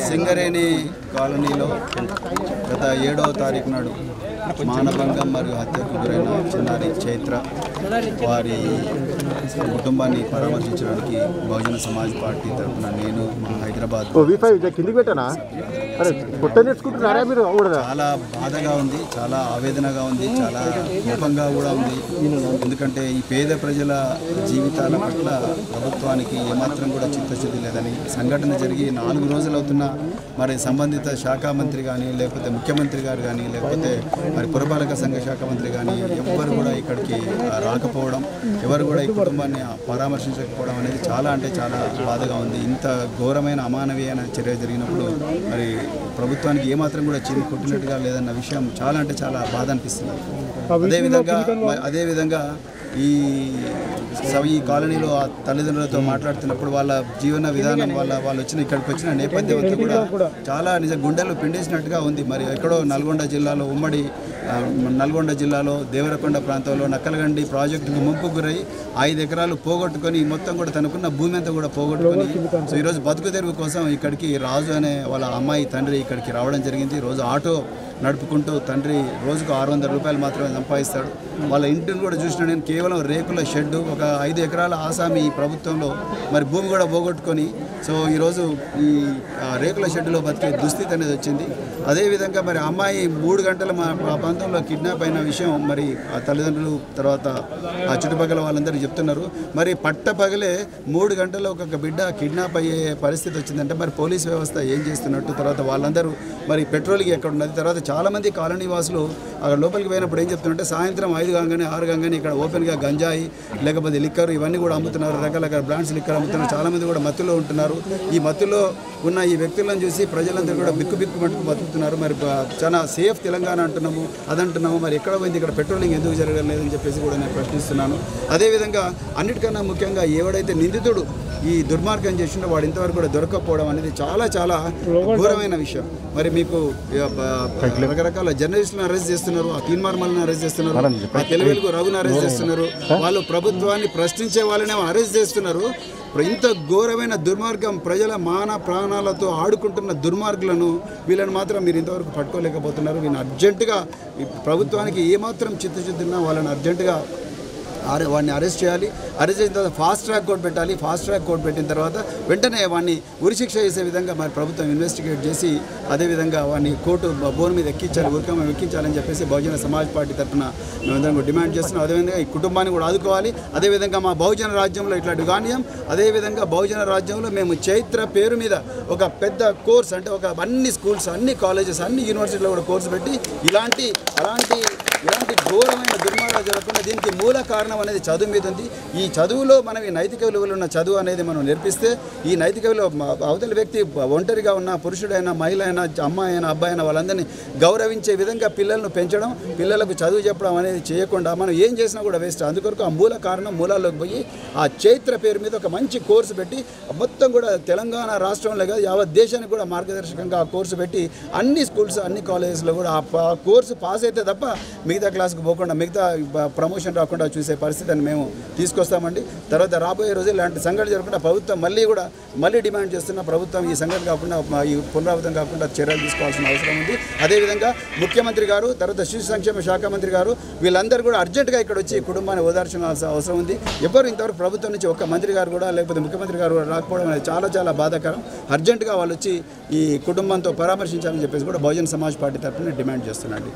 సింగరేణి కాలనీలో గత 7వ తారీఖు నాడు మానభంగం మరియు హత్యకు గురైన చిన్నారి చైత్ర వారి కుటుంబాన్ని పరామర్శించడానికి బహుజన సమాజ్ పార్టీ తరఫున నేను హైదరాబాద్ చాలా బాధగా ఉంది, చాలా ఆవేదనగా ఉంది, చాలా కోపంగా కూడా ఉంది. ఎందుకంటే ఈ పేద ప్రజల జీవితాల పట్ల ప్రభుత్వానికి ఏమాత్రం కూడా చిత్తశుద్ధి లేదని, సంఘటన జరిగి 4 రోజులు అవుతున్నా మరి సంబంధిత శాఖ మంత్రి కానీ, లేకపోతే ముఖ్యమంత్రి గారు కానీ, లేకపోతే మరి పురపాలక సంఘ శాఖ మంత్రి కానీ ఎవ్వరు కూడా ఇక్కడికి రాకపోవడం, ఎవరు కూడా ఈ కుటుంబాన్ని పరామర్శించకపోవడం అనేది చాలా అంటే చాలా బాధగా ఉంది. ఇంత ఘోరమైన అమానవీయమైన చర్య జరిగినప్పుడు మరి ప్రభుత్వానికి ఏమాత్రం కూడా చిన్న కొట్టినట్టుగా లేదన్న విషయం చాలా అంటే చాలా బాధ అనిపిస్తుంది. అదేవిధంగా ఈ కాలనీలో ఆ తల్లిదండ్రులతో మాట్లాడుతున్నప్పుడు వాళ్ళ జీవన విధానం వాళ్ళు ఇక్కడికి వచ్చిన నేపథ్యం అంతా కూడా చాలా నిజ గుండెలు పిండేసినట్టుగా ఉంది. మరి ఎక్కడో నల్గొండ జిల్లాలో ఉమ్మడి నల్గొండ జిల్లాలో దేవరకొండ ప్రాంతంలో నక్కలగండి ప్రాజెక్టుకు ముంపుకు గురై 5 ఎకరాలు పోగొట్టుకొని మొత్తం కూడా తనకున్న భూమి అంతా కూడా పోగొట్టుకొని సో ఈరోజు బతుకు తెరువు కోసం ఇక్కడికి రాజు అనే వాళ్ళ అమ్మాయి తండ్రి ఇక్కడికి రావడం జరిగింది. రోజు ఆటో నడుపుకుంటూ తండ్రి రోజుకు 600 రూపాయలు మాత్రమే సంపాదిస్తాడు. వాళ్ళ ఇంటిని కూడా చూసిన నేను కేవలం రేకుల షెడ్డు, ఒక 5 ఎకరాల ఆసామి ప్రభుత్వంలో మరి భూమి కూడా పోగొట్టుకొని సో ఈరోజు ఈ రేకుల షెడ్డులో బతికే దుస్థితి అనేది వచ్చింది. అదేవిధంగా మరి అమ్మాయి 3 గంటల మా ప్రాంతంలో కిడ్నాప్ అయిన విషయం మరి ఆ తల్లిదండ్రులు తర్వాత ఆ చుట్టుపక్కల వాళ్ళందరూ చెప్తున్నారు. మరి పట్టపగలే 3 గంటల్లో ఒక బిడ్డ కిడ్నాప్ అయ్యే పరిస్థితి వచ్చిందంటే మరి పోలీస్ వ్యవస్థ ఏం చేస్తున్నట్టు, తర్వాత వాళ్ళందరూ మరి పెట్రోల్కి ఎక్కడ ఉన్నది, తర్వాత చాలామంది కాలనీ వాసులు అక్కడ లోపలికి పోయినప్పుడు ఏం చెప్తున్నారంటే సాయంత్రం 5 కాగానే 6 కాగానే ఇక్కడ ఓపెన్గా గంజాయి లేకపోతే లిక్కర్ ఇవన్నీ కూడా అమ్ముతున్నారు, రకరకాల బ్రాండ్స్ లిక్కర్ అమ్ముతున్నారు. చాలామంది కూడా మత్తులో ఉంటున్నారు. ఈ మత్తులో ఉన్న ఈ వ్యక్తులను చూసి ప్రజలందరూ కూడా బిక్కు మట్టుకు బతుకుతున్నారు. మరి చాలా సేఫ్ తెలంగాణ అంటున్నాము, అదంటున్నాము, మరి ఎక్కడ పోయింది ఇక్కడ పెట్రోలింగ్ ఎందుకు జరగడం లేదని చెప్పేసి కూడా నేను ప్రశ్నిస్తున్నాను. అదేవిధంగా అన్నిటికన్నా ముఖ్యంగా ఎవడైతే నిందితుడు ఈ దుర్మార్గం చేసిండో వాడు ఇంతవరకు కూడా దొరకకపోవడం అనేది చాలా చాలా ఘోరమైన విషయం. మరి మీకు రకరకాల జర్నలిస్టులను అరెస్ట్ చేస్తున్నారు, ఆ తీన్మార్మల్ని అరెస్ట్ చేస్తున్నారు, ఆ తెలుగు రఘుని అరెస్ట్ చేస్తున్నారు, వాళ్ళు ప్రభుత్వాన్ని ప్రశ్నించే వాళ్ళనే అరెస్ట్ చేస్తున్నారు. ఇంత ఘోరమైన దుర్మార్గం, ప్రజల మాన ప్రాణాలతో ఆడుకుంటున్న దుర్మార్గులను వీళ్ళని మాత్రం మీరు ఇంతవరకు పట్టుకోలేకపోతున్నారు. వీళ్ళని అర్జెంటుగా ప్రభుత్వానికి ఏమాత్రం చిత్తశుద్ధి ఉన్నా వాళ్ళని అర్జెంటుగా వాడిని అరెస్ట్ చేయాలి. అరెస్ట్ చేసిన తర్వాత ఫాస్ట్ ట్రాక్ కోర్టు పెట్టాలి. ఫాస్ట్ ట్రాక్ కోర్టు పెట్టిన తర్వాత వెంటనే వాడిని ఉరిశిక్ష చేసే విధంగా మరి ప్రభుత్వం ఇన్వెస్టిగేట్ చేసి అదేవిధంగా వాడిని కోర్టు బోన్ మీద ఎక్కించాలి, ఉరికమ్మ ఎక్కించాలని చెప్పేసి బహుజన సమాజ్ పార్టీ తరఫున మేమందరం కూడా డిమాండ్ చేస్తున్నాం. అదేవిధంగా ఈ కుటుంబాన్ని కూడా ఆదుకోవాలి. అదేవిధంగా మా బహుజన రాజ్యంలో ఇట్లాంటి గాన్యం, అదేవిధంగా బహుజన రాజ్యంలో మేము చైత్ర పేరు మీద ఒక పెద్ద కోర్స్ అంటే ఒక అన్ని స్కూల్స్, అన్ని కాలేజెస్, అన్ని యూనివర్సిటీలో కూడా కోర్సు పెట్టి ఇలాంటి ఘోరమైన దుర్మార్గాలు జరగకుండా దీనికి మూల కారణం అనేది చదువు మీద ఉంది. ఈ చదువులో మనం ఈ నైతిక విలువలు ఉన్న చదువు అనేది మనం నేర్పిస్తే ఈ నైతిక విలువ అవతల వ్యక్తి ఒంటరిగా ఉన్న పురుషుడైనా, మహిళ అయినా, అమ్మాయి అయినా, అబ్బాయి అయినా వాళ్ళందరినీ గౌరవించే విధంగా పిల్లలను పెంచడం, పిల్లలకు చదువు చెప్పడం అనేది చేయకుండా మనం ఏం చేసినా కూడా వేస్ట్. అందుకొరకు ఆ మూల కారణం మూలాల్లోకి పోయి ఆ చైత్ర పేరు మీద ఒక మంచి కోర్సు పెట్టి మొత్తం కూడా తెలంగాణ రాష్ట్రంలో కాదు యావత్ దేశానికి కూడా మార్గదర్శకంగా ఆ కోర్సు పెట్టి అన్ని స్కూల్స్, అన్ని కాలేజెస్లో కూడా ఆ కోర్సు పాస్ అయితే తప్ప మిగతా క్లాస్కి పోకుండా, మిగతా ప్రమోషన్ రాకుండా చూసే పరిస్థితిని మేము తీసుకొస్తామండి. తర్వాత రాబోయే రోజులు ఇలాంటి సంఘటన జరగకుండా ప్రభుత్వం మళ్ళీ డిమాండ్ చేస్తున్న ప్రభుత్వం ఈ సంఘటన కాకుండా, ఈ పునరావృతం కాకుండా చర్యలు తీసుకోవాల్సిన అవసరం ఉంది. అదేవిధంగా ముఖ్యమంత్రి గారు, తర్వాత శిశు సంక్షేమ శాఖ మంత్రి గారు వీళ్ళందరూ కూడా అర్జెంటుగా ఇక్కడ వచ్చి కుటుంబాన్ని ఓదార్చిన అవసరం ఉంది. ఎవరు ఇంతవరకు ప్రభుత్వం నుంచి ఒక్క మంత్రి గారు కూడా లేకపోతే ముఖ్యమంత్రి గారు కూడా రాకపోవడం అనేది చాలా చాలా బాధాకరం. అర్జెంటుగా వాళ్ళు వచ్చి ఈ కుటుంబంతో పరామర్శించాలని చెప్పేసి కూడా బహుజన సమాజ్ పార్టీ తరఫున డిమాండ్ చేస్తున్నాండి.